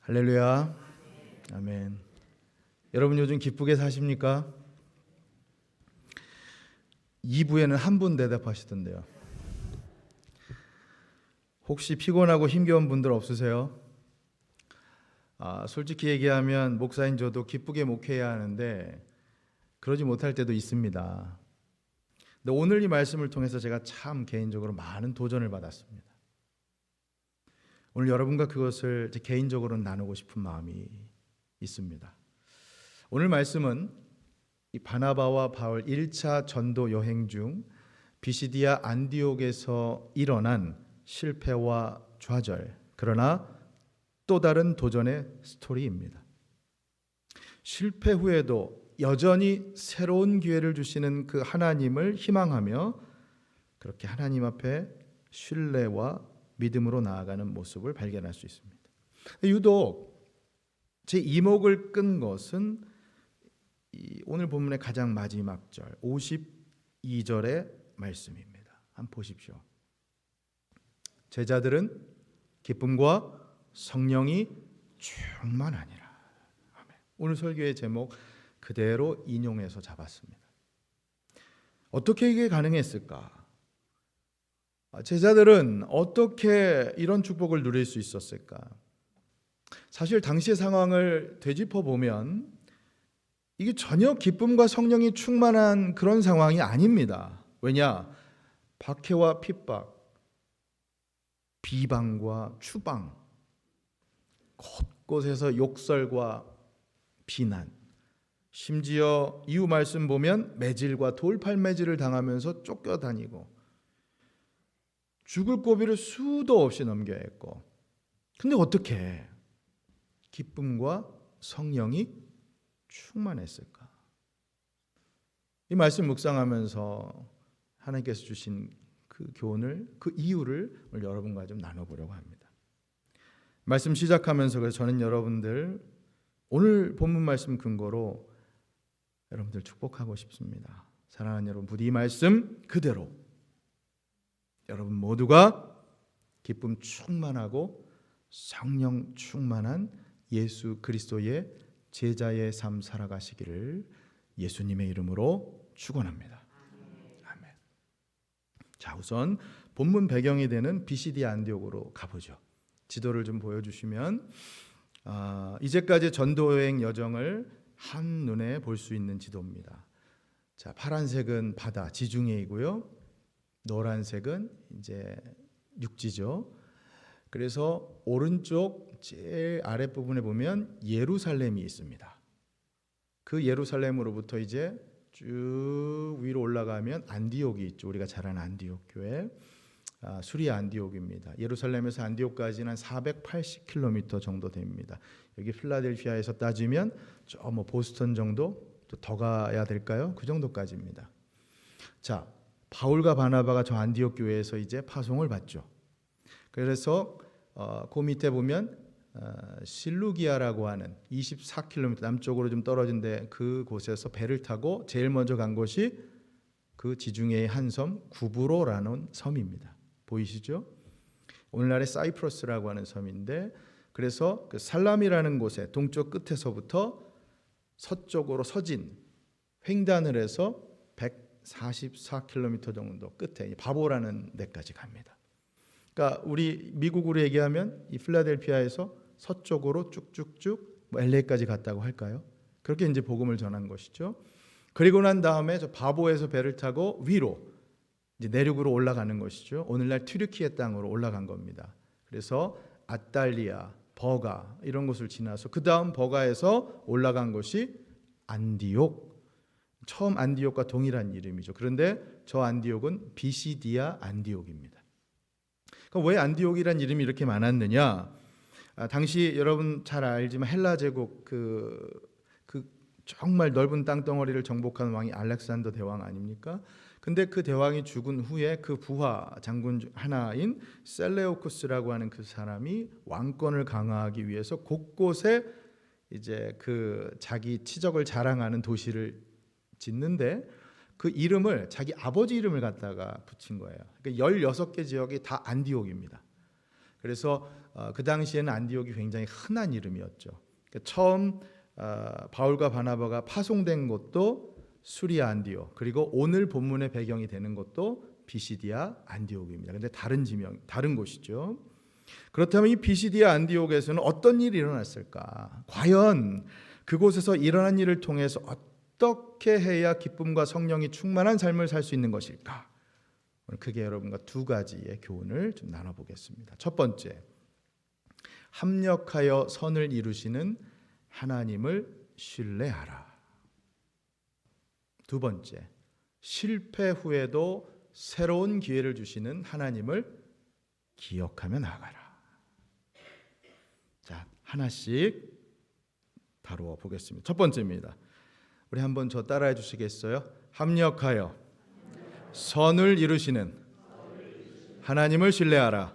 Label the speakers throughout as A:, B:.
A: 할렐루야. 아멘. 여러분 요즘 기쁘게 사십니까? 2부에는 한 분 대답하시던데요. 혹시 피곤하고 힘겨운 분들 없으세요? 솔직히 얘기하면 목사인 저도 기쁘게 목회해야 하는데 그러지 못할 때도 있습니다. 근데 오늘 이 말씀을 통해서 제가 참 개인적으로 많은 도전을 받았습니다. 오늘 여러분과 그것을 제 개인적으로 나누고 싶은 마음이 있습니다. 오늘 말씀은 이 바나바와 바울 1차 전도 여행 중 비시디아 안디옥에서 일어난 실패와 좌절, 그러나 또 다른 도전의 스토리입니다. 실패 후에도 여전히 새로운 기회를 주시는 그 하나님을 희망하며 그렇게 하나님 앞에 신뢰와 믿음으로 나아가는 모습을 발견할 수 있습니다. 유독 제 이목을 끈 것은 오늘 본문의 가장 마지막 절 52절의 말씀입니다. 한번 보십시오. 제자들은 기쁨과 성령이 충만하니라. 아멘. 오늘 설교의 제목 그대로 인용해서 잡았습니다. 어떻게 이게 가능했을까? 제자들은 어떻게 이런 축복을 누릴 수 있었을까? 사실 당시의 상황을 되짚어 보면 이게 전혀 기쁨과 성령이 충만한 그런 상황이 아닙니다. 왜냐? 박해와 핍박, 비방과 추방, 곳곳에서 욕설과 비난, 심지어 이후 말씀 보면 매질과 돌팔매질을 당하면서 쫓겨다니고 죽을 고비를 수도 없이 넘겨야 했고, 근데 어떻게 기쁨과 성령이 충만했을까? 이 말씀 묵상하면서 하나님께서 주신 그 교훈을, 그 이유를 오늘 여러분과 좀 나눠보려고 합니다. 말씀 시작하면서 그래서 저는 여러분들 오늘 본문 말씀 근거로 여러분들 축복하고 싶습니다. 사랑하는 여러분, 부디 이 말씀 그대로 여러분 모두가 기쁨 충만하고 성령 충만한 예수 그리스도의 제자의 삶 살아가시기를 예수님의 이름으로 축원합니다. 아멘. 자, 우선 본문 배경이 되는 비시디아 안디옥으로 가보죠. 지도를 좀 보여주시면 이제까지 전도여행 여정을 한눈에 볼 수 있는 지도입니다. 자, 파란색은 바다 지중해이고요. 노란색은 이제 육지죠. 그래서 오른쪽 제일 아랫부분에 보면 예루살렘이 있습니다. 그 예루살렘으로부터 이제 쭉 위로 올라가면 안디옥이 있죠. 우리가 잘 아는 안디옥 교회, 수리아 안디옥입니다. 예루살렘에서 안디옥까지는 한 480km 정도 됩니다. 여기 필라델피아에서 따지면 저 뭐 보스턴 정도 더 가야 될까요? 그 정도까지입니다. 자, 바울과 바나바가 저 안디옥 교회에서 이제 파송을 받죠. 그래서 그 밑에 보면 실루기아라고 하는 24km 남쪽으로 좀 떨어진 데 그곳에서 배를 타고 제일 먼저 간 곳이 그 지중해의 한 섬 구브로라는 섬입니다. 보이시죠? 오늘날의 사이프러스라고 하는 섬인데, 그래서 그 살람이라는 곳에 동쪽 끝에서부터 서쪽으로 서진 횡단을 해서 144km 정도 끝에 바보라는 데까지 갑니다. 그러니까 우리 미국으로 얘기하면 이 필라델피아에서 서쪽으로 쭉쭉쭉 LA까지 갔다고 할까요? 그렇게 이제 복음을 전한 것이죠. 그리고 난 다음에 저 바보에서 배를 타고 위로 이제 내륙으로 올라가는 것이죠. 오늘날 튀르키예 땅으로 올라간 겁니다. 그래서 아탈리아, 버가 이런 곳을 지나서 그 다음 버가에서 올라간 것이 안디옥. 처음 안디옥과 동일한 이름이죠. 그런데 저 안디옥은 비시디아 안디옥입니다. 그러니까 왜 안디옥이란 이름이 이렇게 많았느냐? 당시 여러분 잘 알지만 헬라 제국 그 정말 넓은 땅덩어리를 정복한 왕이 알렉산더 대왕 아닙니까? 근데 그 대왕이 죽은 후에 그 부하 장군 하나인 셀레우쿠스라고 하는 그 사람이 왕권을 강화하기 위해서 곳곳에 이제 그 자기 치적을 자랑하는 도시를 짓는데 그 이름을 자기 아버지 이름을 갖다가 붙인 거예요. 그러니까 16개 지역이 다 안디옥입니다. 그래서 그 당시에는 안디옥이 굉장히 흔한 이름이었죠. 그러니까 처음 바울과 바나바가 파송된 곳도 수리아 안디옥, 그리고 오늘 본문의 배경이 되는 곳도 비시디아 안디옥입니다. 근데 다른 곳이죠. 그렇다면 이 비시디아 안디옥에서는 어떤 일이 일어났을까? 과연 그곳에서 일어난 일을 통해서 어떻게 해야 기쁨과 성령이 충만한 삶을 살 수 있는 것일까? 오늘 크게 여러분과 두 가지의 교훈을 좀 나눠보겠습니다. 첫 번째, 합력하여 선을 이루시는 하나님을 신뢰하라. 두 번째, 실패 후에도 새로운 기회를 주시는 하나님을 기억하며 나아가라. 자, 하나씩 다루어 보겠습니다. 첫 번째입니다. 우리 한번 저 따라해 주시겠어요? 합력하여 선을 이루시는 하나님을 신뢰하라.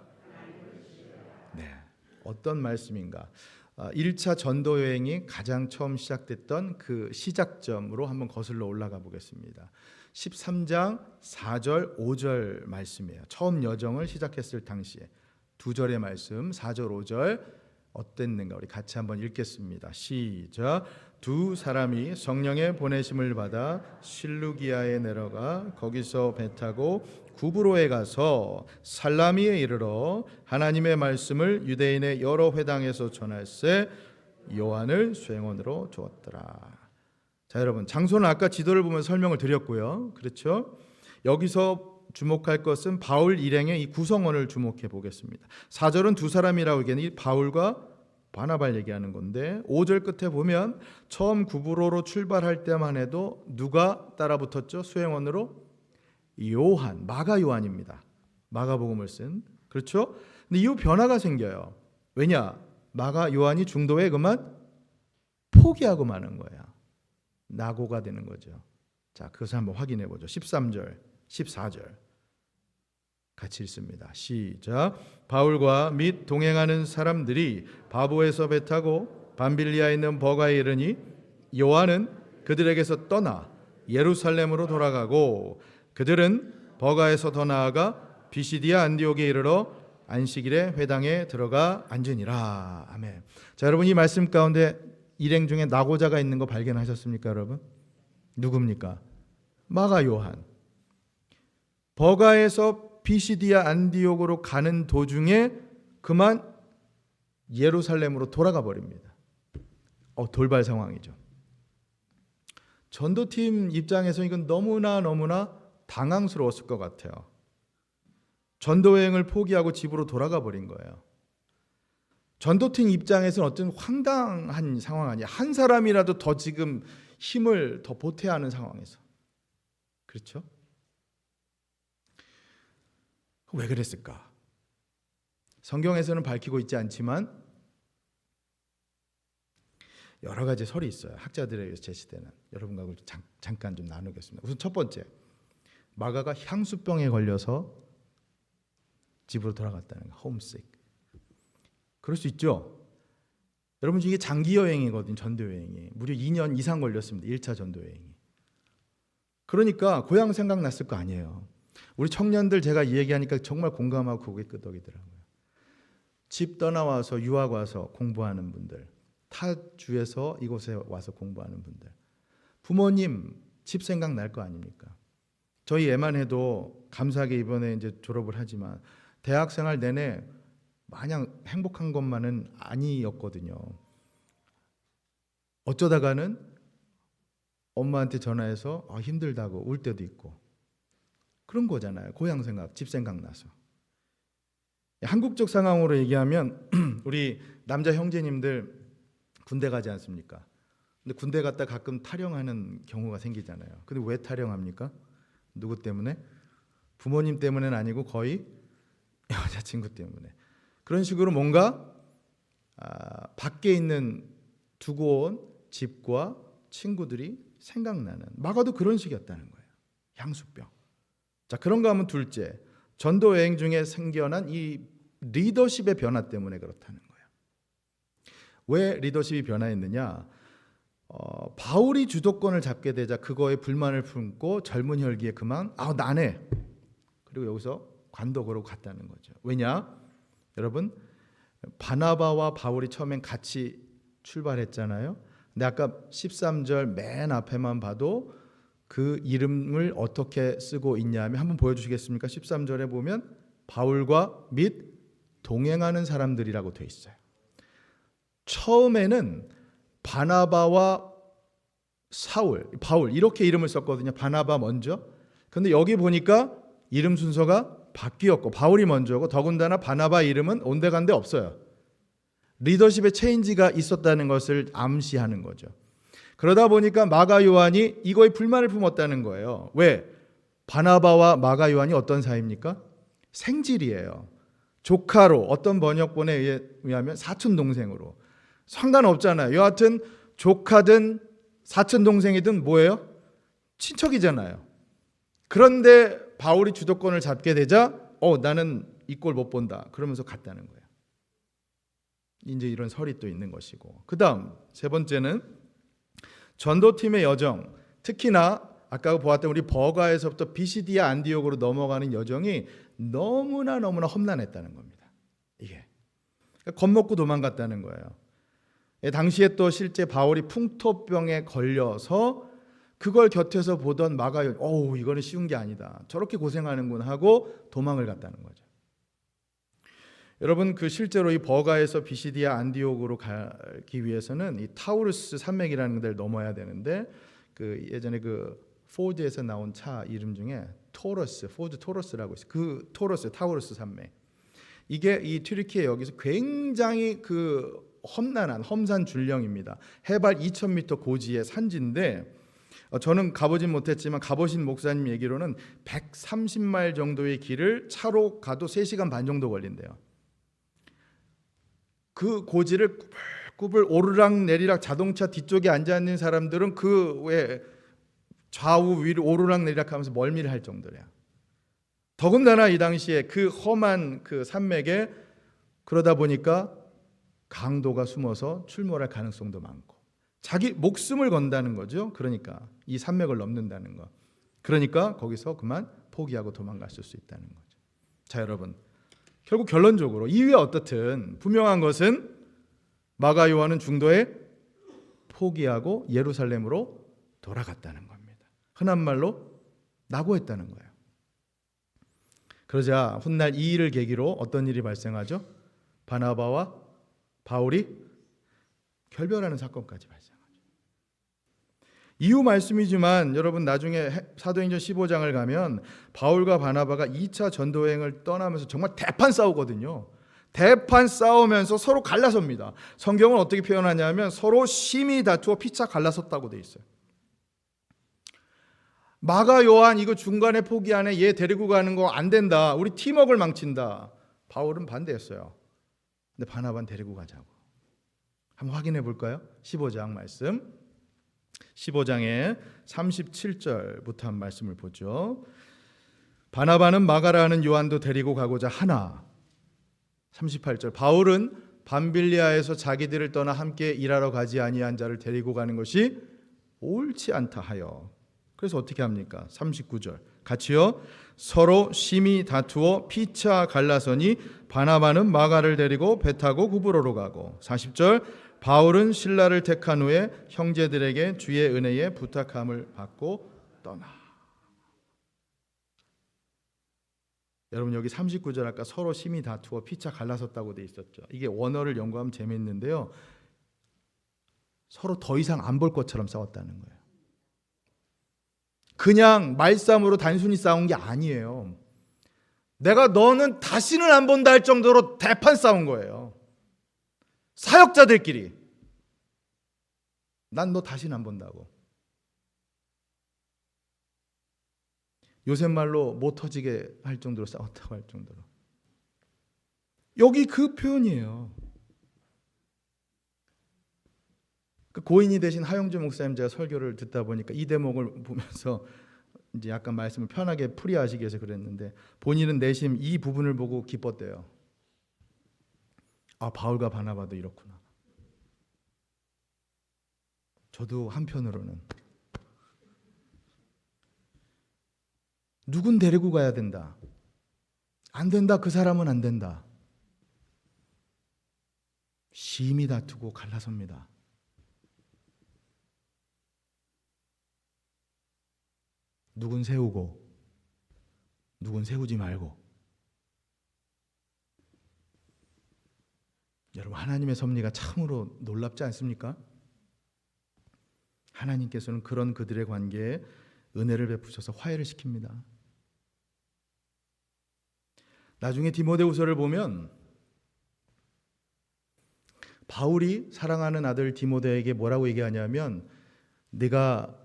A: 네, 어떤 말씀인가? 1차 전도 여행이 가장 처음 시작됐던 그 시작점으로 한번 거슬러 올라가 보겠습니다. 13장 4절 5절 말씀이에요. 처음 여정을 시작했을 당시에 두 절의 말씀 4절 5절 어땠는가 우리 같이 한번 읽겠습니다. 시작. 두 사람이 성령의 보내심을 받아 실루기아에 내려가 거기서 배 타고 구브로에 가서 살라미에 이르러 하나님의 말씀을 유대인의 여러 회당에서 전할세 요한을 수행원으로 두었더라. 자, 여러분, 장소는 아까 지도를 보면 설명을 드렸고요. 그렇죠? 여기서 주목할 것은 바울 일행의 이 구성원을 주목해 보겠습니다. 4절은 두 사람이라고 얘기하는 바울과 바나바를 얘기하는 건데 5절 끝에 보면 처음 구브로로 출발할 때만 해도 누가 따라붙었죠? 수행원으로 요한, 마가 요한입니다. 마가복음을 쓴. 그렇죠? 근데 이후 변화가 생겨요. 왜냐? 마가 요한이 중도에 그만 포기하고 마는 거야. 낙오가 되는 거죠. 자, 그것을 한번 확인해 보죠. 13절, 14절 같이 읽습니다. 시작. 바울과 및 동행하는 사람들이 바보에서 배 타고 밤빌리아에 있는 버가에 이르니 요한은 그들에게서 떠나 예루살렘으로 돌아가고 그들은 버가에서 더 나아가 비시디아 안디옥에 이르러 안식일에 회당에 들어가 앉으니라. 아멘. 자, 여러분, 이 말씀 가운데 일행 중에 낙오자가 있는 거 발견하셨습니까, 여러분? 누굽니까? 마가 요한. 버가에서 비시디아 안디옥으로 가는 도중에 그만 예루살렘으로 돌아가 버립니다. 돌발 상황이죠. 전도팀 입장에서 이건 너무나 당황스러웠을 것 같아요. 전도여행을 포기하고 집으로 돌아가 버린 거예요. 전도팀 입장에서는 어떤 황당한 상황 아니야. 한 사람이라도 더 지금 힘을 더 보태야 하는 상황에서. 그렇죠? 왜 그랬을까? 성경에서는 밝히고 있지 않지만 여러 가지 설이 있어요. 학자들에게 제시되는. 여러분과 잠깐 좀 나누겠습니다. 우선 첫 번째, 마가가 향수병에 걸려서 집으로 돌아갔다는 거. 홈식. 그럴 수 있죠. 여러분, 이게 장기 여행이거든요. 전도 여행이 무려 2년 이상 걸렸습니다. 1차 전도 여행이. 그러니까 고향 생각났을 거 아니에요. 우리 청년들 제가 이 얘기하니까 정말 공감하고 고개 끄덕이더라고요. 집 떠나와서 유학 와서 공부하는 분들, 타 주에서 이곳에 와서 공부하는 분들, 부모님 집 생각날 거 아닙니까? 저희 애만 해도 감사하게 이번에 이제 졸업을 하지만 대학생활 내내 마냥 행복한 것만은 아니었거든요. 어쩌다가는 엄마한테 전화해서 힘들다고 울 때도 있고 그런 거잖아요. 고향 생각, 집 생각나서. 한국적 상황으로 얘기하면 우리 남자 형제님들 군대 가지 않습니까? 근데 군대 갔다 가끔 탈영하는 경우가 생기잖아요. 근데 왜 탈영합니까? 누구 때문에? 부모님 때문은 아니고 거의 여자친구 때문에. 그런 식으로 뭔가 밖에 있는 두고 온 집과 친구들이 생각나는. 마가도 그런 식이었다는 거예요. 향수병. 자, 그런가 하면 둘째, 전도 여행 중에 생겨난 이 리더십의 변화 때문에 그렇다는 거예요. 왜 리더십이 변화했느냐? 바울이 주도권을 잡게 되자 그거에 불만을 품고 젊은 혈기에 그만 나네. 그리고 여기서 관도 그러고 갔다는 거죠. 왜냐? 여러분, 바나바와 바울이 처음엔 같이 출발했잖아요. 근데 아까 13절 맨 앞에만 봐도 그 이름을 어떻게 쓰고 있냐면 한번 보여주시겠습니까? 13절에 보면 바울과 및 동행하는 사람들이라고 돼 있어요. 처음에는 바나바와 바울 이렇게 이름을 썼거든요. 바나바 먼저. 근데 여기 보니까 이름 순서가 바뀌었고 바울이 먼저고 더군다나 바나바 이름은 온데간데 없어요. 리더십의 체인지가 있었다는 것을 암시하는 거죠. 그러다 보니까 마가 요한이 이거에 불만을 품었다는 거예요. 왜? 바나바와 마가 요한이 어떤 사이입니까? 생질이에요. 조카로 어떤 번역본에 의하면 사촌 동생으로 상관없잖아요. 여하튼 조카든 사촌 동생이든 뭐예요? 친척이잖아요. 그런데 바울이 주도권을 잡게 되자 나는 이 꼴 못 본다. 그러면서 갔다는 거예요. 이제 이런 설이 또 있는 것이고. 그다음 세 번째는 전도팀의 여정. 특히나 아까 보았던 우리 버가에서부터 비시디아 안디옥으로 넘어가는 여정이 너무나 험난했다는 겁니다. 이게 겁먹고 도망갔다는 거예요. 당시에 또 실제 바울이 풍토병에 걸려서 그걸 곁에서 보던 마가요. 이거는 쉬운 게 아니다. 저렇게 고생하는군 하고 도망을 갔다는 거죠. 여러분 실제로 이 버가에서 비시디아 안디옥으로 가기 위해서는 이 타우루스 산맥이라는 데를 넘어야 되는데 예전에 포드에서 나온 차 이름 중에 포드 토러스라고 있어요. 그 타우루스 산맥. 이게 이 튀르키예 여기서 굉장히 험난한 험산 줄령입니다. 해발 2,000m 고지의 산지인데 저는 가보진 못했지만 가보신 목사님 얘기로는 130마일 정도의 길을 차로 가도 3시간 반 정도 걸린대요. 그 고지를 꾸불꾸불 오르락 내리락 자동차 뒤쪽에 앉아있는 사람들은 왜 좌우 위로 오르락 내리락 하면서 멀미를 할 정도래요. 더군다나 이 당시에 그 험한 산맥에 그러다 보니까 강도가 숨어서 출몰할 가능성도 많고 자기 목숨을 건다는 거죠. 그러니까 이 산맥을 넘는다는 거. 그러니까 거기서 그만 포기하고 도망갔을 수 있다는 거죠. 자, 여러분. 결국 결론적으로 이유에 어떻든 분명한 것은 마가 요한은 중도에 포기하고 예루살렘으로 돌아갔다는 겁니다. 흔한 말로 낙오했다는 거예요. 그러자 훗날 이 일을 계기로 어떤 일이 발생하죠? 바나바와 바울이 결별하는 사건까지 발생하죠. 이후 말씀이지만 여러분 나중에 사도행전 15장을 가면 바울과 바나바가 2차 전도여행을 떠나면서 정말 대판 싸우거든요. 대판 싸우면서 서로 갈라섭니다. 성경은 어떻게 표현하냐면 서로 심히 다투어 피차 갈라섰다고 돼 있어요. 마가 요한 이거 중간에 포기하네. 얘 데리고 가는 거 안 된다. 우리 팀워크를 망친다. 바울은 반대했어요. 근데 바나바는 데리고 가자고. 한번 확인해 볼까요? 15장 말씀. 15장의 37절부터 한 말씀을 보죠. 바나바는 마가라는 요한도 데리고 가고자 하나. 38절. 바울은 밤빌리아에서 자기들을 떠나 함께 일하러 가지 아니한 자를 데리고 가는 것이 옳지 않다 하여. 그래서 어떻게 합니까? 39절. 같이요. 서로 심히 다투어 피차 갈라서니 바나바는 마가를 데리고 배 타고 구브로로 가고. 40절. 바울은 신라를 택한 후에 형제들에게 주의 은혜에 부탁함을 받고 떠나. 여러분 여기 39절 아까 서로 심히 다투어 피차 갈라섰다고 돼 있었죠. 이게 원어를 연구하면 재밌는데요. 서로 더 이상 안 볼 것처럼 싸웠다는 거예요. 그냥 말싸움으로 단순히 싸운 게 아니에요. 내가 너는 다시는 안 본다 할 정도로 대판 싸운 거예요. 사역자들끼리. 난 너 다시는 안 본다고. 요새 말로 못 터지게 할 정도로 싸웠다고 할 정도로. 여기 그 표현이에요. 그 고인이 되신 하영주 목사님 제가 설교를 듣다 보니까 이 대목을 보면서 이제 약간 말씀을 편하게 풀이하시기 위해서 그랬는데 본인은 내심 이 부분을 보고 기뻤대요. 아, 바울과 바나바도 이렇구나. 저도 한편으로는 누군 데리고 가야 된다. 안 된다. 그 사람은 안 된다. 심히 다투고 갈라섭니다. 누군 세우고 누군 세우지 말고. 여러분, 하나님의 섭리가 참으로 놀랍지 않습니까? 하나님께서는 그런 그들의 관계에 은혜를 베푸셔서 화해를 시킵니다. 나중에 디모데후서를 보면 바울이 사랑하는 아들 디모데에게 뭐라고 얘기하냐면, 네가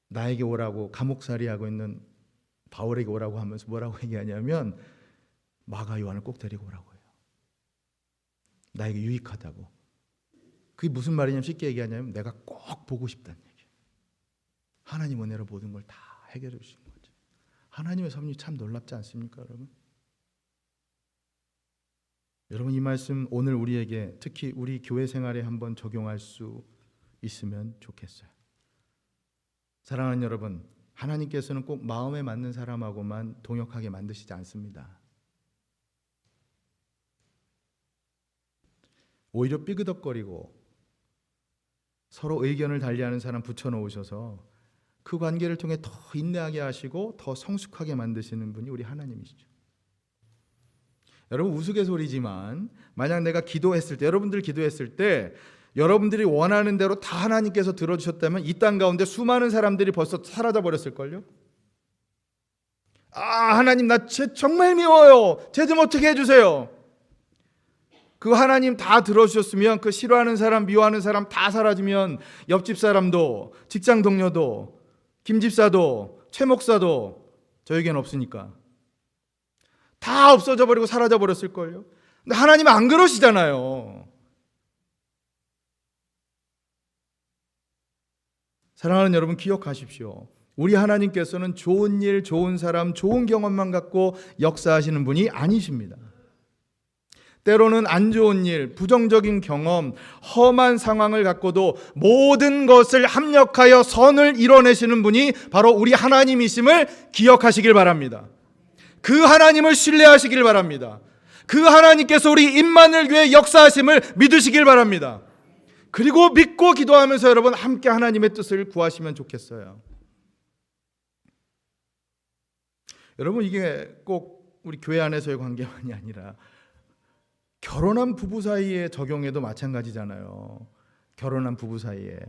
A: 나에게 오라고 감옥살이하고 있는 바울에게 오라고 하면서 뭐라고 얘기하냐면, 마가 요한을 꼭 데리고 오라고 해요. 나에게 유익하다고. 그게 무슨 말이냐면, 쉽게 얘기하냐면 내가 꼭 보고 싶다는 얘기예요. 하나님 은혜로 모든 걸 다 해결해 주신 거죠. 하나님의 섭리 참 놀랍지 않습니까, 여러분? 여러분, 이 말씀 오늘 우리에게, 특히 우리 교회 생활에 한번 적용할 수 있으면 좋겠어요. 사랑하는 여러분, 하나님께서는 꼭 마음에 맞는 사람하고만 동역하게 만드시지 않습니다. 오히려 삐그덕거리고 서로 의견을 달리하는 사람 붙여놓으셔서 그 관계를 통해 더 인내하게 하시고 더 성숙하게 만드시는 분이 우리 하나님이시죠. 여러분, 우스갯소리지만 만약 내가 기도했을 때, 여러분들 기도했을 때 여러분들이 원하는 대로 다 하나님께서 들어주셨다면 이 땅 가운데 수많은 사람들이 벌써 사라져 버렸을걸요? 아, 하나님 나 쟤 정말 미워요. 쟤 좀 어떻게 해주세요. 그 하나님 다 들어주셨으면 그 싫어하는 사람, 미워하는 사람 다 사라지면 옆집 사람도, 직장 동료도, 김 집사도, 최 목사도 저에겐 없으니까 다 없어져 버리고 사라져 버렸을걸요. 근데 하나님은 안 그러시잖아요. 사랑하는 여러분, 기억하십시오. 우리 하나님께서는 좋은 일, 좋은 사람, 좋은 경험만 갖고 역사하시는 분이 아니십니다. 때로는 안 좋은 일, 부정적인 경험, 험한 상황을 갖고도 모든 것을 합력하여 선을 이뤄내시는 분이 바로 우리 하나님이심을 기억하시길 바랍니다. 그 하나님을 신뢰하시길 바랍니다. 그 하나님께서 우리 임마누엘 교회 역사하심을 믿으시길 바랍니다. 그리고 믿고 기도하면서 여러분 함께 하나님의 뜻을 구하시면 좋겠어요. 여러분, 이게 꼭 우리 교회 안에서의 관계만이 아니라 결혼한 부부 사이에 적용해도 마찬가지잖아요. 결혼한 부부 사이에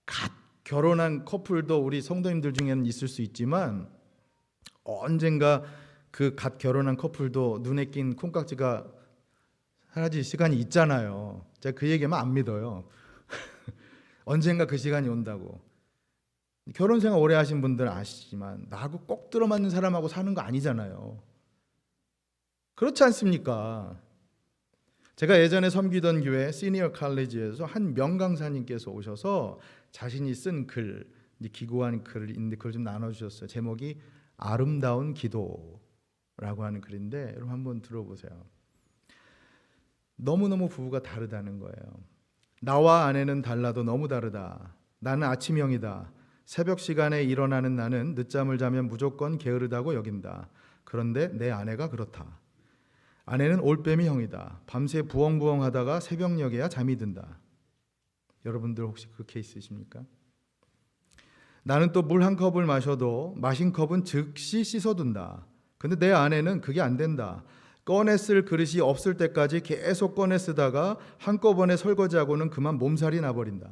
A: 갓 결혼한 커플도 우리 성도님들 중에는 있을 수 있지만 언젠가 그 갓 결혼한 커플도 눈에 낀 콩깍지가 사라질 시간이 있잖아요. 제가 그 얘기하면 안 믿어요. 언젠가 그 시간이 온다고. 결혼 생활 오래 하신 분들은 아시지만 나하고 꼭 들어맞는 사람하고 사는 거 아니잖아요. 그렇지 않습니까? 제가 예전에 섬기던 교회 시니어 칼리지에서 한 명강사님께서 오셔서 자신이 쓴 글, 기고한 글을 있는데 그걸 좀 나눠주셨어요. 제목이 아름다운 기도라고 하는 글인데 여러분 한번 들어보세요. 너무너무 부부가 다르다는 거예요. 나와 아내는 달라도 너무 다르다. 나는 아침형이다. 새벽 시간에 일어나는 나는 늦잠을 자면 무조건 게으르다고 여긴다. 그런데 내 아내가 그렇다. 아내는 올빼미 형이다. 밤새 부엉부엉 하다가 새벽녘에야 잠이 든다. 여러분들 혹시 그 케이스이십니까? 나는 또 물 한 컵을 마셔도 마신 컵은 즉시 씻어둔다. 근데 내 아내는 그게 안 된다. 꺼내 쓸 그릇이 없을 때까지 계속 꺼내 쓰다가 한꺼번에 설거지하고는 그만 몸살이 나버린다.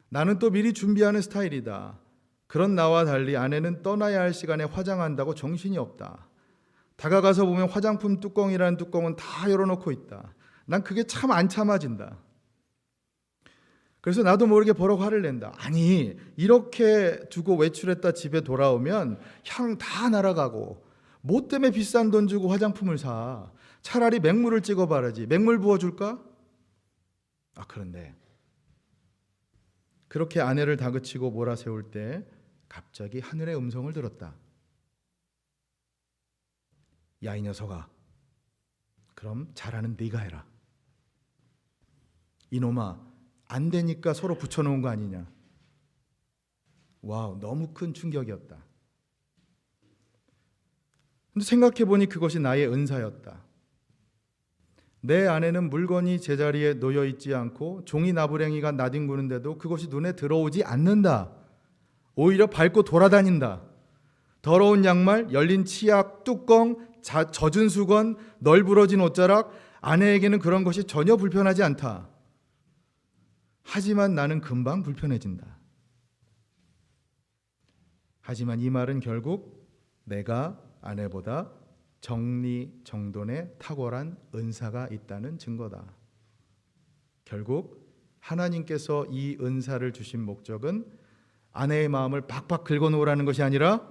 A: 나는 또 미리 준비하는 스타일이다. 그런 나와 달리 아내는 떠나야 할 시간에 화장한다고 정신이 없다. 다가가서 보면 화장품 뚜껑이라는 뚜껑은 다 열어놓고 있다. 난 그게 참 안 참아진다. 그래서 나도 모르게 버럭 화를 낸다. 아니, 이렇게 두고 외출했다 집에 돌아오면 향 다 날아가고 뭐 때문에 비싼 돈 주고 화장품을 사. 차라리 맹물을 찍어 바르지. 맹물 부어줄까? 그런데 그렇게 아내를 다그치고 몰아세울 때 갑자기 하늘의 음성을 들었다. 야, 이 녀석아, 그럼 잘하는 네가 해라. 이놈아, 안 되니까 서로 붙여놓은 거 아니냐. 와우, 너무 큰 충격이었다. 근데 생각해보니 그것이 나의 은사였다. 내 안에는 물건이 제자리에 놓여 있지 않고 종이 나부랭이가 나뒹구는데도 그것이 눈에 들어오지 않는다. 오히려 밟고 돌아다닌다. 더러운 양말, 열린 치약, 뚜껑, 젖은 수건, 널브러진 옷자락, 아내에게는 그런 것이 전혀 불편하지 않다. 하지만 나는 금방 불편해진다. 하지만 이 말은 결국 내가 아내보다 정리정돈에 탁월한 은사가 있다는 증거다. 결국 하나님께서 이 은사를 주신 목적은 아내의 마음을 박박 긁어놓으라는 것이 아니라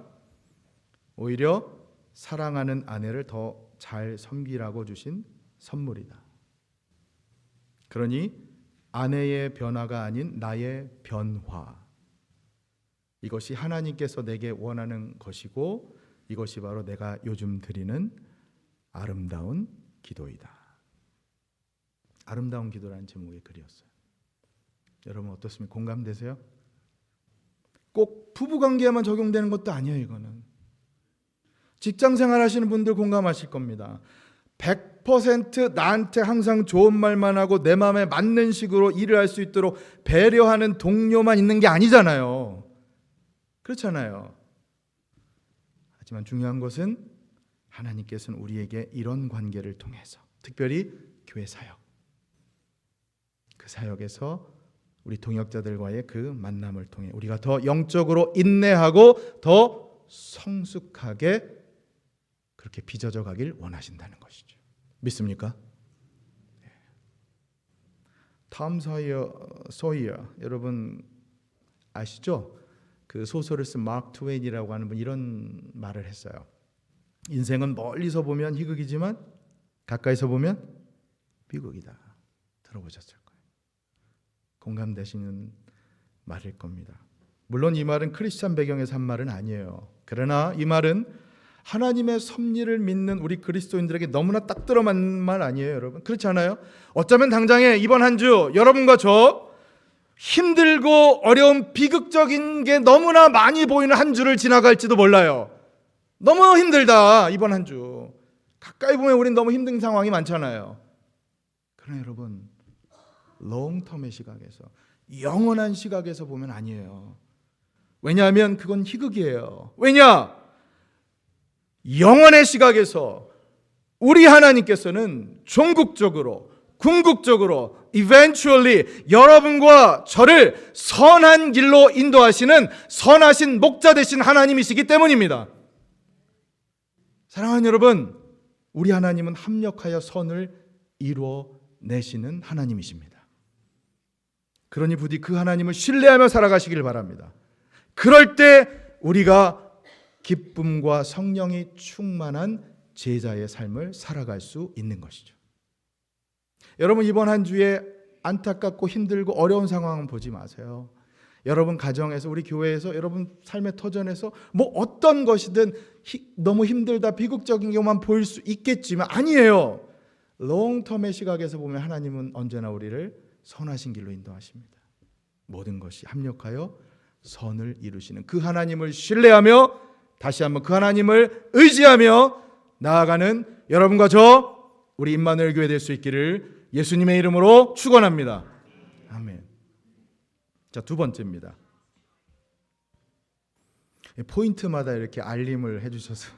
A: 오히려 사랑하는 아내를 더 잘 섬기라고 주신 선물이다. 그러니 아내의 변화가 아닌 나의 변화, 이것이 하나님께서 내게 원하는 것이고 이것이 바로 내가 요즘 드리는 아름다운 기도이다. 아름다운 기도라는 제목의 글이었어요. 여러분 어떻습니까? 공감되세요? 꼭 부부관계에만 적용되는 것도 아니에요. 이거는 직장생활 하시는 분들 공감하실 겁니다. 100% 나한테 항상 좋은 말만 하고 내 마음에 맞는 식으로 일을 할 수 있도록 배려하는 동료만 있는 게 아니잖아요. 그렇잖아요. 하지만 중요한 것은 하나님께서는 우리에게 이런 관계를 통해서, 특별히 교회 사역, 그 사역에서 우리 동역자들과의 그 만남을 통해 우리가 더 영적으로 인내하고 더 성숙하게 그렇게 빚어져 가길 원하신다는 것이죠. 믿습니까? 톰 소이어 여러분 아시죠? 그 소설을 쓴 마크 트웨인이라고 하는 분 이런 말을 했어요. 인생은 멀리서 보면 희극이지만 가까이서 보면 비극이다. 들어보셨을 거예요. 공감되시는 말일 겁니다. 물론 이 말은 크리스찬 배경에서 한 말은 아니에요. 그러나 이 말은 하나님의 섭리를 믿는 우리 그리스도인들에게 너무나 딱 들어맞는 말 아니에요, 여러분? 그렇지 않아요? 어쩌면 당장에 이번 한 주 여러분과 저 힘들고 어려운 비극적인 게 너무나 많이 보이는 한 주를 지나갈지도 몰라요. 너무 힘들다, 이번 한 주. 가까이 보면 우린 너무 힘든 상황이 많잖아요. 그러나 여러분, 롱텀의 시각에서, 영원한 시각에서 보면 아니에요. 왜냐하면 그건 희극이에요. 왜냐? 영원의 시각에서 우리 하나님께서는 종국적으로, 궁극적으로, eventually 여러분과 저를 선한 길로 인도하시는 선하신 목자 되신 하나님이시기 때문입니다. 사랑하는 여러분, 우리 하나님은 합력하여 선을 이루어내시는 하나님이십니다. 그러니 부디 그 하나님을 신뢰하며 살아가시길 바랍니다. 그럴 때 우리가 기쁨과 성령이 충만한 제자의 삶을 살아갈 수 있는 것이죠. 여러분 이번 한 주에 안타깝고 힘들고 어려운 상황은 보지 마세요. 여러분 가정에서, 우리 교회에서, 여러분 삶의 터전에서 뭐 어떤 것이든 너무 힘들다, 비극적인 경우만 보일 수 있겠지만 아니에요. 롱텀의 시각에서 보면 하나님은 언제나 우리를 선하신 길로 인도하십니다. 모든 것이 합력하여 선을 이루시는 그 하나님을 신뢰하며 다시 한번 그 하나님을 의지하며 나아가는 여러분과 저 우리 임마누엘 교회 될 수 있기를 예수님의 이름으로 축원합니다. 아멘. 자, 두 번째입니다. 포인트마다 이렇게 알림을 해주셔서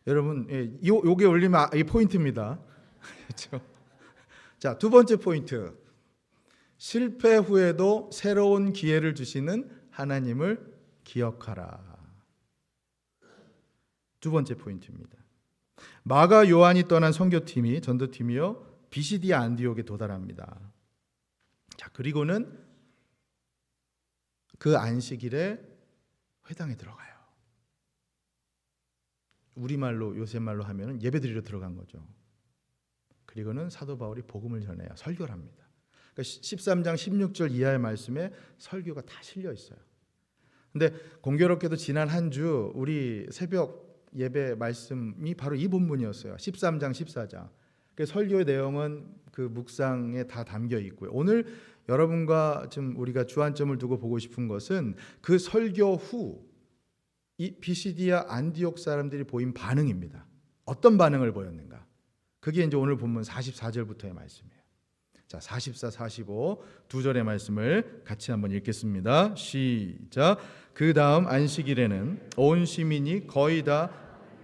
A: 여러분 요게 올리면 이 포인트입니다. 그렇죠? 자, 두 번째 포인트. 실패 후에도 새로운 기회를 주시는 하나님을 기억하라. 두 번째 포인트입니다. 마가 요한이 떠난 선교팀이, 전도팀이요, 비시디아 안디옥에 도달합니다. 자, 그리고는 그 안식일에 회당에 들어가요. 우리말로, 요새 말로 하면 예배드리러 들어간 거죠. 그리고는 사도 바울이 복음을 전해요. 설교를 합니다. 그러니까 13장 16절 이하의 말씀에 설교가 다 실려 있어요. 근데 공교롭게도 지난 한 주 우리 새벽 예배 말씀이 바로 이 본문이었어요. 13장 14장. 그 설교의 내용은 그 묵상에 다 담겨 있고요. 오늘 여러분과 좀 우리가 주안점을 두고 보고 싶은 것은 그 설교 후 이 비시디아 안디옥 사람들이 보인 반응입니다. 어떤 반응을 보였는가? 그게 이제 오늘 본문 44절부터의 말씀이에요. 자, 44, 45 두 절의 말씀을 같이 한번 읽겠습니다. 시작. 그 다음 안식일에는 온 시민이 거의 다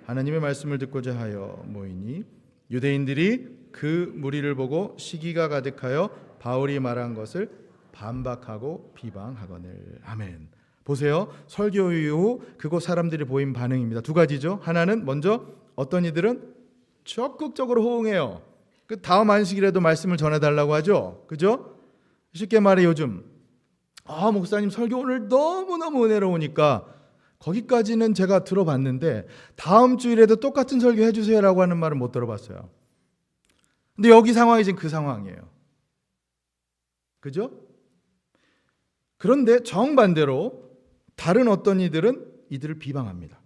A: 하나님의 말씀을 듣고자 하여 모이니 유대인들이 그 무리를 보고 시기가 가득하여 바울이 말한 것을 반박하고 비방하거늘. 아멘. 보세요. 설교 이후 그곳 사람들이 보인 반응입니다. 두 가지죠. 하나는 먼저 어떤 이들은 적극적으로 호응해요. 그 다음 안식일에도 말씀을 전해달라고 하죠. 그죠? 쉽게 말해 요즘 목사님 설교 오늘 너무너무 은혜로우니까 거기까지는 제가 들어봤는데 다음 주일에도 똑같은 설교 해주세요라고 하는 말은 못 들어봤어요. 근데 여기 상황이 지금 그 상황이에요. 그죠? 그런데 정반대로 다른 어떤 이들은 이들을 비방합니다.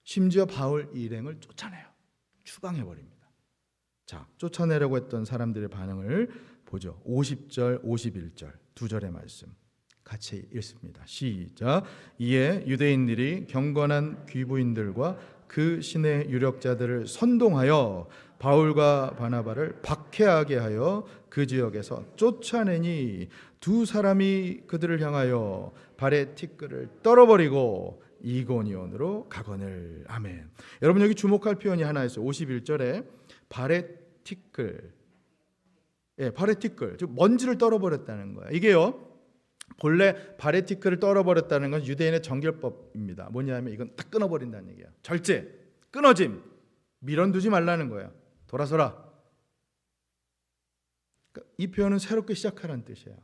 A: 심지어 바울 일행을 쫓아내요. 추방해버립니다. 자, 쫓아내려고 했던 사람들의 반응을 보죠. 50절, 51절 두 절의 말씀 같이 읽습니다. 시작. 이에 유대인들이 경건한 귀부인들과 그 신의 유력자들을 선동하여 바울과 바나바를 박해하게 하여 그 지역에서 쫓아내니 두 사람이 그들을 향하여 발의 티끌을 떨어버리고 이고니온으로 가거늘. 아멘. 여러분 여기 주목할 표현이 하나 있어요. 51절에 발의 티끌. 발의 티끌. 즉 먼지를 떨어버렸다는 거예요. 이게요. 본래 발의 티끌을 떨어버렸다는 건 유대인의 정결법입니다. 뭐냐면 이건 딱 끊어버린다는 얘기야. 절제, 끊어짐, 밀어두지 말라는 거예요. 돌아서라. 그러니까 이 표현은 새롭게 시작하라는 뜻이에요.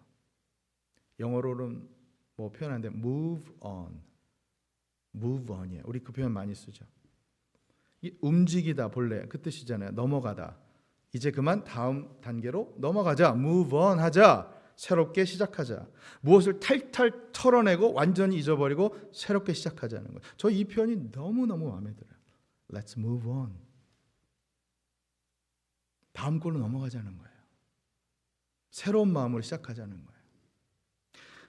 A: 영어로는 뭐 표현하는데 move on, move on이에요. 우리 그 표현 많이 쓰죠. 이 움직이다 본래 그 뜻이잖아요. 넘어가다. 이제 그만 다음 단계로 넘어가자. move on 하자. 새롭게 시작하자. 무엇을 탈탈 털어내고 완전히 잊어버리고 새롭게 시작하자는 거예요. 저 이 표현이 너무너무 마음에 들어요. Let's move on. 다음 걸로 넘어가자는 거예요. 새로운 마음으로 시작하자는 거예요.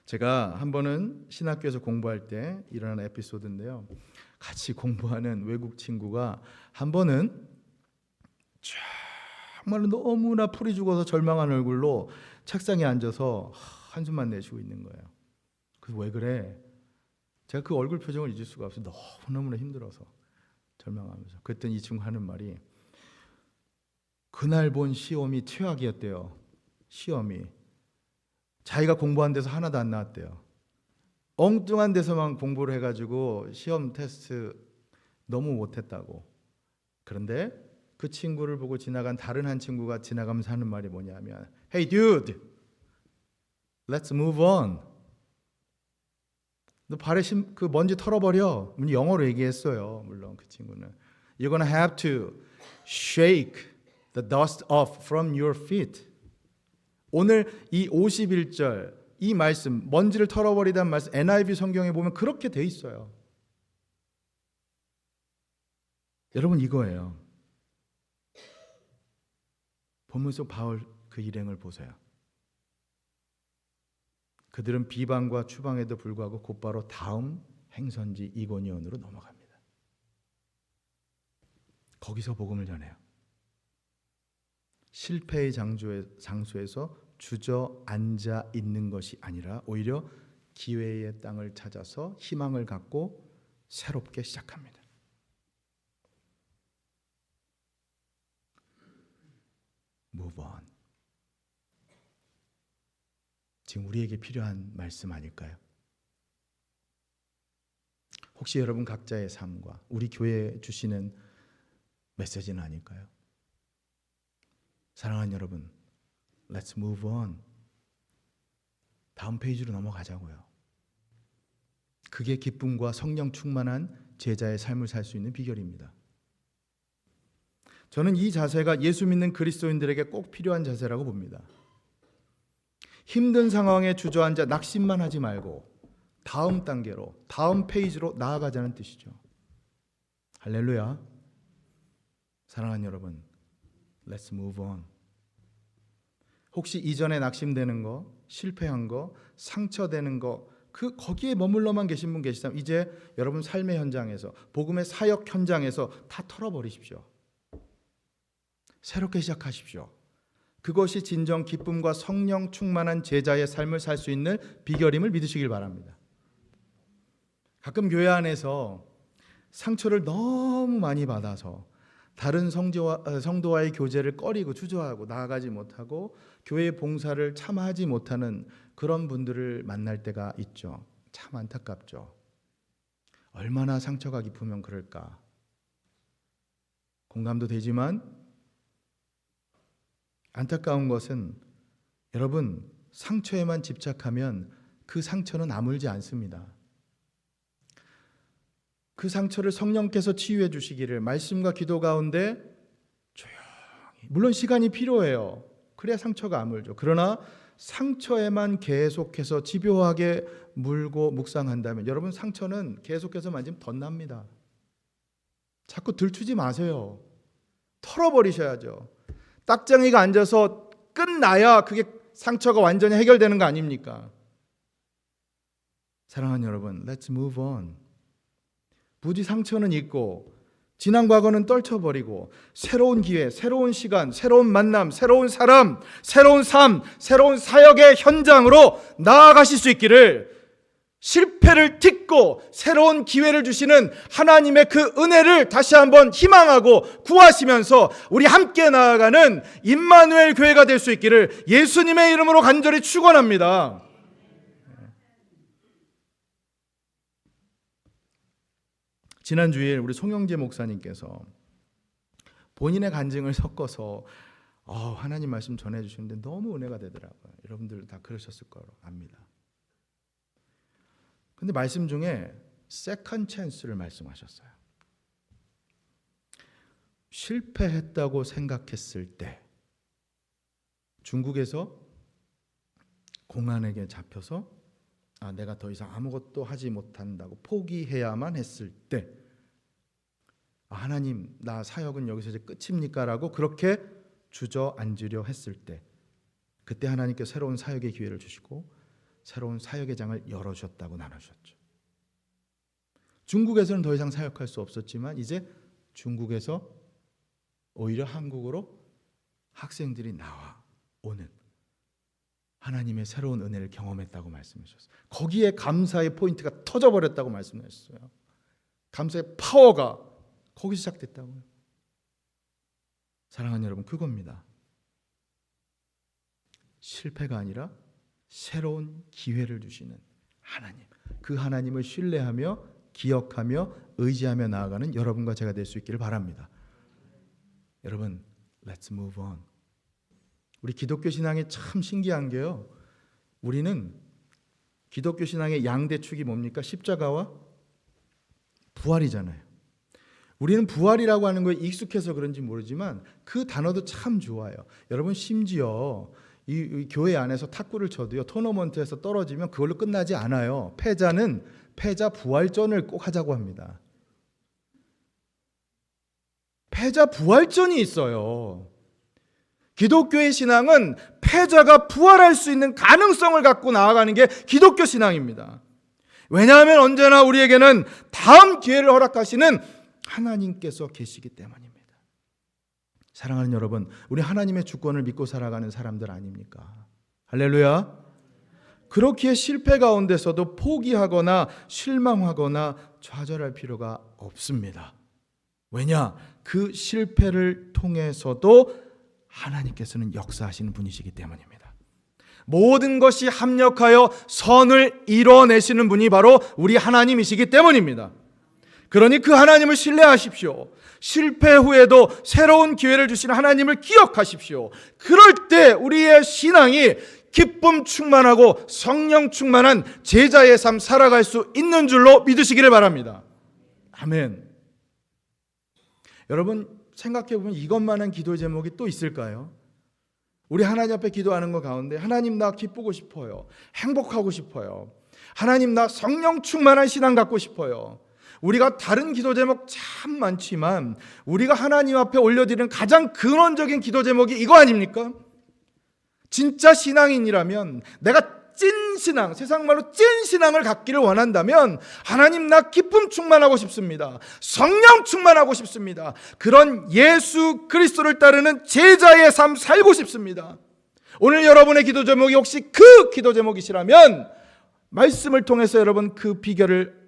A: 제가 한 번은 신학교에서 공부할 때 일어난 에피소드인데요. 같이 공부하는 외국 친구가 한 번은 정말 너무나 풀이 죽어서 절망한 얼굴로 책상에 앉아서 한숨만 내쉬고 있는 거예요. 그래서 왜 그래? 제가 그 얼굴 표정을 잊을 수가 없어요. 너무너무나 힘들어서 절망하면서. 그랬더니 이 친구 하는 말이 그날 본 시험이 최악이었대요. 시험이. 자기가 공부한 데서 하나도 안 나왔대요. 엉뚱한 데서만 공부를 해가지고 시험 테스트 너무 못했다고. 그런데 그 친구를 보고 지나간 다른 한 친구가 지나가면서 하는 말이 뭐냐면 Hey dude, let's move on. 너 발에 그 먼지 털어버려. 영어로 얘기했어요. 물론 그 친구는 You're gonna have to shake the dust off from your feet. 오늘 이 51절 이 말씀 먼지를 털어버리다는 말씀 NIV 성경에 보면 그렇게 돼 있어요. 여러분 이거예요. 본문 속 바울 그 일행을 보세요. 그들은 비방과 추방에도 불구하고 곧바로 다음 행선지 이고니온으로 넘어갑니다. 거기서 복음을 전해요. 실패의 장소에서 주저앉아 있는 것이 아니라 오히려 기회의 땅을 찾아서 희망을 갖고 새롭게 시작합니다. Move on. 지금 우리에게 필요한 말씀 아닐까요? 혹시 여러분 각자의 삶과 우리 교회에 주시는 메시지는 아닐까요? 사랑하는 여러분, Let's move on. 다음 페이지로 넘어가자고요. 그게 기쁨과 성령 충만한 제자의 삶을 살 수 있는 비결입니다. 저는 이 자세가 예수 믿는 그리스도인들에게 꼭 필요한 자세라고 봅니다. 힘든 상황에 주저앉아 낙심만 하지 말고 다음 단계로, 다음 페이지로 나아가자는 뜻이죠. 할렐루야. 사랑하는 여러분, Let's move on. 혹시 이전에 낙심되는 거, 실패한 거, 상처되는 거, 거기에 머물러만 계신 분 계시다면 이제 여러분 삶의 현장에서, 복음의 사역 현장에서 다 털어버리십시오. 새롭게 시작하십시오. 그것이 진정 기쁨과 성령 충만한 제자의 삶을 살 수 있는 비결임을 믿으시길 바랍니다. 가끔 교회 안에서 상처를 너무 많이 받아서 다른 성도와의 교제를 꺼리고 주저하고 나아가지 못하고 교회 봉사를 참 하지 못하는 그런 분들을 만날 때가 있죠. 참 안타깝죠. 얼마나 상처가 깊으면 그럴까. 공감도 되지만 안타까운 것은 여러분, 상처에만 집착하면 그 상처는 아물지 않습니다. 그 상처를 성령께서 치유해 주시기를 말씀과 기도 가운데 조용히, 물론 시간이 필요해요. 그래야 상처가 아물죠. 그러나 상처에만 계속해서 집요하게 물고 묵상한다면 여러분, 상처는 계속해서 만지면 덧납니다. 자꾸 들추지 마세요. 털어버리셔야죠. 딱정이가 앉아서 끝나야 그게 상처가 완전히 해결되는 거 아닙니까? 사랑하는 여러분, let's move on. 부디 상처는 있고 지난 과거는 떨쳐버리고 새로운 기회, 새로운 시간, 새로운 만남, 새로운 사람, 새로운 삶, 새로운 사역의 현장으로 나아가실 수 있기를, 실패를 딛고 새로운 기회를 주시는 하나님의 그 은혜를 다시 한번 희망하고 구하시면서 우리 함께 나아가는 임마누엘 교회가 될 수 있기를 예수님의 이름으로 간절히 축원합니다. 지난 주일 우리 송영재 목사님께서 본인의 간증을 섞어서 하나님 말씀 전해주시는데 너무 은혜가 되더라고요. 여러분들 다 그러셨을 거로 압니다. 근데 말씀 중에 세컨 찬스를 말씀하셨어요. 실패했다고 생각했을 때 중국에서 공안에게 잡혀서 내가 더 이상 아무것도 하지 못한다고 포기해야만 했을 때 하나님, 나 사역은 여기서 이제 끝입니까? 라고 그렇게 주저앉으려 했을 때 그때 하나님께 새로운 사역의 기회를 주시고 새로운 사역의 장을 열어주셨다고 나누셨죠. 중국에서는 더 이상 사역할 수 없었지만 이제 중국에서 오히려 한국으로 학생들이 나와오는 하나님의 새로운 은혜를 경험했다고 말씀하셨어요. 거기에 감사의 포인트가 터져버렸다고 말씀하셨어요. 감사의 파워가 거기서 시작됐다고요. 사랑하는 여러분, 그겁니다. 실패가 아니라 새로운 기회를 주시는 하나님, 그 하나님을 신뢰하며 기억하며 의지하며 나아가는 여러분과 제가 될 수 있기를 바랍니다. 여러분, let's move on. 우리 기독교 신앙이 참 신기한 게요, 우리는 기독교 신앙의 양대축이 뭡니까? 십자가와 부활이잖아요. 우리는 부활이라고 하는 거에 익숙해서 그런지 모르지만 그 단어도 참 좋아요. 여러분, 심지어 이 교회 안에서 탁구를 쳐도요, 토너먼트에서 떨어지면 그걸로 끝나지 않아요. 패자는 패자 부활전을 꼭 하자고 합니다. 패자 부활전이 있어요. 기독교의 신앙은 패자가 부활할 수 있는 가능성을 갖고 나아가는 게 기독교 신앙입니다. 왜냐하면 언제나 우리에게는 다음 기회를 허락하시는 하나님께서 계시기 때문입니다. 사랑하는 여러분, 우리 하나님의 주권을 믿고 살아가는 사람들 아닙니까? 할렐루야. 그렇기에 실패 가운데서도 포기하거나 실망하거나 좌절할 필요가 없습니다. 왜냐? 그 실패를 통해서도 하나님께서는 역사하시는 분이시기 때문입니다. 모든 것이 합력하여 선을 이뤄내시는 분이 바로 우리 하나님이시기 때문입니다. 그러니 그 하나님을 신뢰하십시오. 실패 후에도 새로운 기회를 주시는 하나님을 기억하십시오. 그럴 때 우리의 신앙이 기쁨 충만하고 성령 충만한 제자의 삶 살아갈 수 있는 줄로 믿으시기를 바랍니다. 아멘. 여러분, 생각해보면 이것만한 기도 제목이 또 있을까요? 우리 하나님 앞에 기도하는 것 가운데 하나님, 나 기쁘고 싶어요. 행복하고 싶어요. 하나님, 나 성령 충만한 신앙 갖고 싶어요. 우리가 다른 기도 제목 참 많지만 우리가 하나님 앞에 올려드리는 가장 근원적인 기도 제목이 이거 아닙니까? 진짜 신앙인이라면 내가 찐 신앙, 세상 말로 찐 신앙을 갖기를 원한다면 하나님 나 기쁨 충만하고 싶습니다. 성령 충만하고 싶습니다. 그런 예수 그리스도를 따르는 제자의 삶 살고 싶습니다. 오늘 여러분의 기도 제목이 혹시 그 기도 제목이시라면 말씀을 통해서 여러분 그 비결을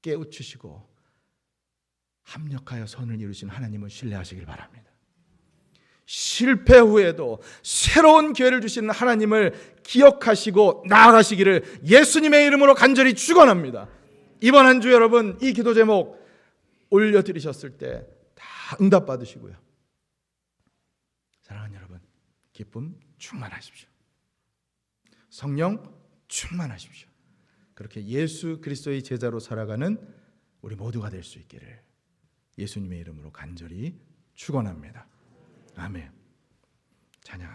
A: 깨우치시고 합력하여 선을 이루신 하나님을 신뢰하시길 바랍니다. 실패 후에도 새로운 기회를 주시는 하나님을 기억하시고 나아가시기를 예수님의 이름으로 간절히 축원합니다. 이번 한 주 여러분 이 기도 제목 올려드리셨을 때 다 응답 받으시고요. 사랑하는 여러분, 기쁨 충만하십시오. 성령 충만하십시오. 그렇게 예수 그리스도의 제자로 살아가는 우리 모두가 될 수 있기를 예수님의 이름으로 간절히 축원합니다. 아멘. 찬양하겠습니다.